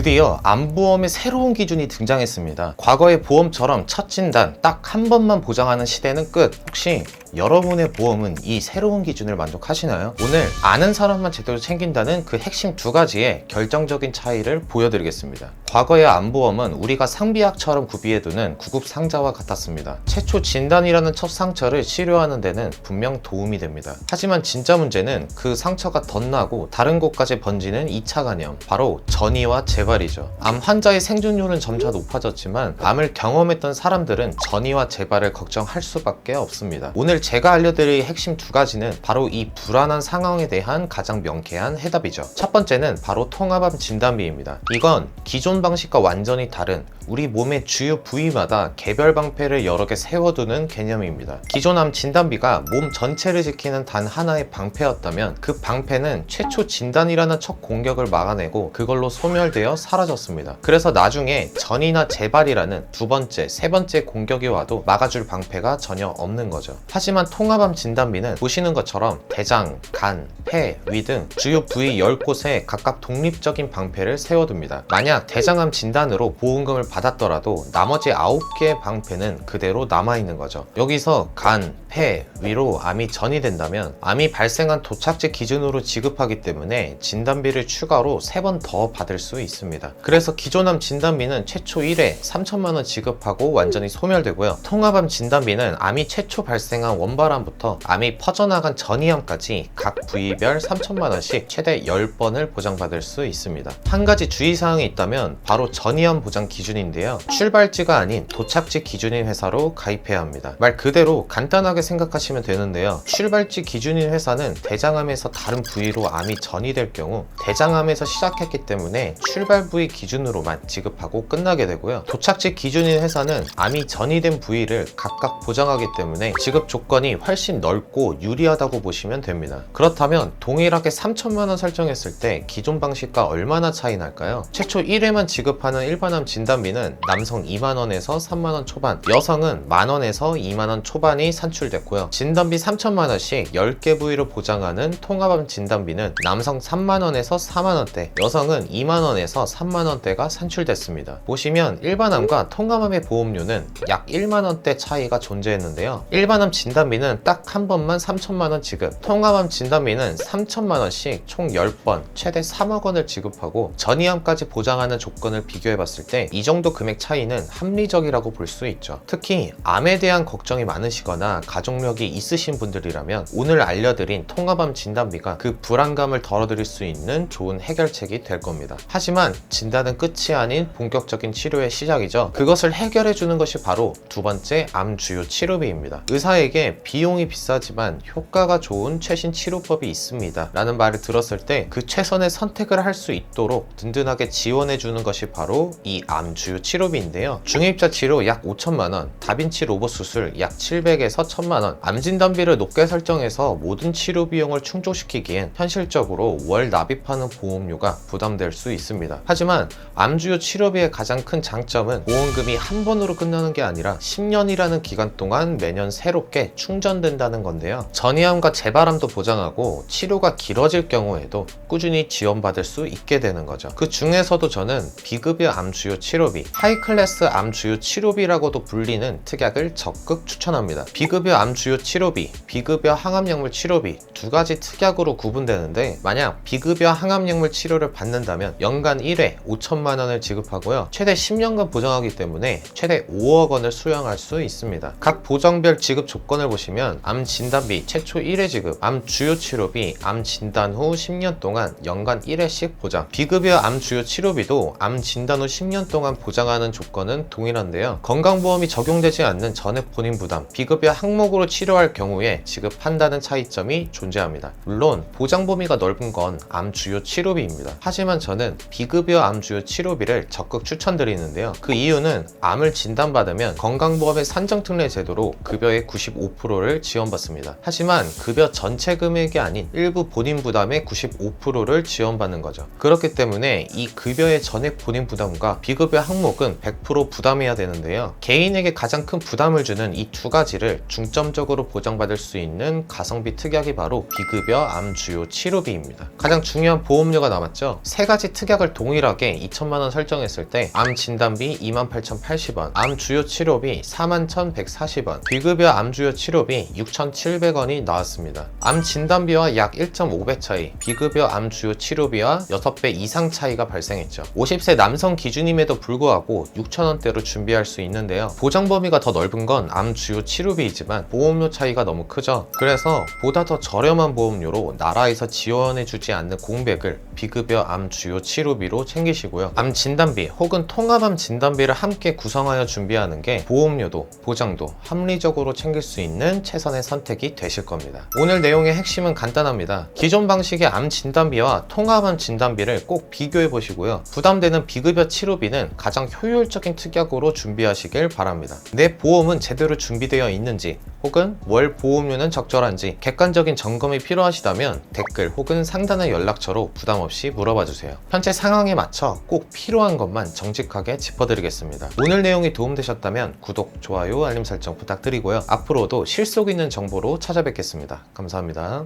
드디어 암보험의 새로운 기준이 등장했습니다. 과거의 보험처럼 첫 진단 딱 한 번만 보장하는 시대는 끝. 혹시 여러분의 보험은 이 새로운 기준을 만족하시나요? 오늘 아는 사람만 제대로 챙긴다는 그 핵심 두 가지의 결정적인 차이를 보여드리겠습니다. 과거의 암보험은 우리가 상비약처럼 구비해두는 구급 상자와 같았습니다. 최초 진단이라는 첫 상처를 치료하는 데는 분명 도움이 됩니다. 하지만 진짜 문제는 그 상처가 덧나고 다른 곳까지 번지는 2차 감염, 바로 전이와 재발이죠. 암 환자의 생존율은 점차 높아졌지만 암을 경험했던 사람들은 전이와 재발을 걱정할 수밖에 없습니다. 오늘 제가 알려드릴 핵심 두 가지는 바로 이 불안한 상황에 대한 가장 명쾌한 해답이죠. 첫 번째는 바로 통합암 진단비입니다. 이건 기존 방식과 완전히 다른 우리 몸의 주요 부위마다 개별 방패를 여러 개 세워두는 개념입니다. 기존 암 진단비가 몸 전체를 지키는 단 하나의 방패였다면 그 방패는 최초 진단이라는 첫 공격을 막아내고 그걸로 소멸되어 사라졌습니다. 그래서 나중에 전이나 재발이라는 두 번째, 세 번째 공격이 와도 막아줄 방패가 전혀 없는 거죠. 하지만 통합암 진단비는 보시는 것처럼 대장, 간, 폐, 위 등 주요 부위 10곳에 각각 독립적인 방패를 세워둡니다. 만약 대장암 진단으로 보험금을 받았더라도 나머지 9개의 방패는 그대로 남아있는 거죠. 여기서 간, 폐, 위로 암이 전이된다면 암이 발생한 도착지 기준으로 지급하기 때문에 진단비를 추가로 3번 더 받을 수 있습니다. 그래서 기존 암 진단비는 최초 1회 3천만 원 지급하고 완전히 소멸되고요. 통합암 진단비는 암이 최초 발생한 원발암부터 암이 퍼져나간 전이암까지 각 부위별 3천만 원씩 최대 10번을 보장받을 수 있습니다. 한 가지 주의사항이 있다면 바로 전이암 보장 기준인데요. 출발지가 아닌 도착지 기준인 회사로 가입해야 합니다. 말 그대로 간단하게 생각하시면 되는데요. 출발지 기준인 회사는 대장암에서 다른 부위로 암이 전이될 경우 대장암에서 시작했기 때문에 출발 부위 기준으로만 지급하고 끝나게 되고요. 도착지 기준인 회사는 암이 전이된 부위를 각각 보장하기 때문에 지급 조건이 훨씬 넓고 유리하다고 보시면 됩니다. 그렇다면 동일하게 3천만 원 설정했을 때 기존 방식과 얼마나 차이 날까요? 최초 1회만 지급하는 일반암 진단비는 남성 2만 원에서 3만 원 초반, 여성은 만 원에서 2만 원 초반이 산출됐고요. 진단비 3천만 원씩 10개 부위로 보장하는 통합암 진단비는 남성 3만 원에서 4만 원대, 여성은 2만 원에서 3만 원대가 산출됐습니다. 보시면 일반암과 통합암의 보험료는 약 1만 원대 차이가 존재했는데요. 일반암 진단비는 딱 한 번만 3천만 원 지급, 통합암 진단비는 3천만 원씩 총 10번 최대 3억 원을 지급하고 전이암까지 보장하는 조건을 비교해봤을 때 이 정도 금액 차이는 합리적이라고 볼 수 있죠. 특히 암에 대한 걱정이 많으시거나 가족력이 있으신 분들이라면 오늘 알려드린 통합암 진단비가 그 불안감을 덜어드릴 수 있는 좋은 해결책이 될 겁니다. 하지만 진단은 끝이 아닌 본격적인 치료의 시작이죠. 그것을 해결해주는 것이 바로 두 번째 암 주요 치료비입니다. 의사에게 비용이 비싸지만 효과가 좋은 최신 치료법이 있습니다 라는 말을 들었을 때 그 최선의 선택을 할 수 있도록 든든하게 지원해주는 것이 바로 이 암 주요 치료비인데요. 중입자 치료 약 5천만 원, 다빈치 로봇 수술 약 700에서 1000만 원, 암 진단비를 높게 설정해서 모든 치료 비용을 충족시키기엔 현실적으로 월 납입하는 보험료가 부담될 수 있습니다. 하지만 암 주요 치료비의 가장 큰 장점은 보험금이 한 번으로 끝나는 게 아니라 10년이라는 기간 동안 매년 새롭게 충전된다는 건데요. 전이암과 재발암도 보장하고 치료가 길어질 경우에도 꾸준히 지원받을 수 있게 되는 거죠. 그 중에서도 저는 비급여 암 주요 치료비, 하이클래스 암 주요 치료비라고도 불리는 특약을 적극 추천합니다. 비급여 암 주요 치료비, 비급여 항암약물 치료비 두 가지 특약으로 구분되는데, 만약 비급여 항암약물 치료를 받는다면 연간 1회 5천만 원을 지급하고요. 최대 10년간 보장하기 때문에 최대 5억 원을 수령할 수 있습니다. 각 보장별 지급 조건을 보시면 암 진단비 최초 1회 지급, 암 주요 치료비, 암 진단 후 10년 동안 연간 1회씩 보장, 비급여 암 주요 치료비도 암 진단 후 10년 동안 보장하는 조건은 동일한데요. 건강보험이 적용되지 않는 전액 본인 부담, 비급여 항목으로 치료할 경우에 지급한다는 차이점이 존재합니다. 물론 보장 범위가 넓은 건 암 주요 치료비입니다. 하지만 저는 비급여 암 주요 치료비를 적극 추천드리는데요. 그 이유는 암을 진단받으면 건강보험의 산정특례 제도로 급여의 95%를 지원받습니다. 하지만 급여 전체 금액이 아닌 일부 본인 부담의 95%를 지원받는 거죠. 그렇기 때문에 이 급여의 전액 본인 부담과 비급여 항목은 100% 부담해야 되는데요. 개인에게 가장 큰 부담을 주는 이 두 가지를 중점 중점적으로 보장받을 수 있는 가성비 특약이 바로 비급여 암 주요 치료비입니다. 가장 중요한 보험료가 남았죠. 세 가지 특약을 동일하게 2천만 원 설정했을 때 암 진단비 28,080원, 암 주요 치료비 41,140원, 비급여 암 주요 치료비 6,700원이 나왔습니다. 암 진단비와 약 1.5배 차이, 비급여 암 주요 치료비와 6배 이상 차이가 발생했죠. 50세 남성 기준임에도 불구하고 6,000원대로 준비할 수 있는데요. 보장 범위가 더 넓은 건 암 주요 치료비이지만 보험료 차이가 너무 크죠. 그래서 보다 더 저렴한 보험료로 나라에서 지원해주지 않는 공백을 비급여 암 주요 치료비로 챙기시고요. 암 진단비 혹은 통합암 진단비를 함께 구성하여 준비하는 게 보험료도 보장도 합리적으로 챙길 수 있는 최선의 선택이 되실 겁니다. 오늘 내용의 핵심은 간단합니다. 기존 방식의 암 진단비와 통합암 진단비를 꼭 비교해 보시고요. 부담되는 비급여 치료비는 가장 효율적인 특약으로 준비하시길 바랍니다. 내 보험은 제대로 준비되어 있는지 혹은 월 보험료는 적절한지 객관적인 점검이 필요하시다면 댓글 혹은 상단의 연락처로 부담 없이 물어봐 주세요. 현재 상황에 맞춰 꼭 필요한 것만 정직하게 짚어드리겠습니다. 오늘 내용이 도움되셨다면 구독, 좋아요, 알림 설정 부탁드리고요. 앞으로도 실속 있는 정보로 찾아뵙겠습니다. 감사합니다.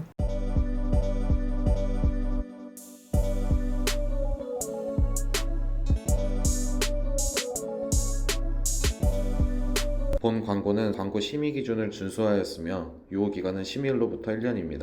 본 광고는 광고 심의 기준을 준수하였으며 유효기간은 심의일로부터 1년입니다.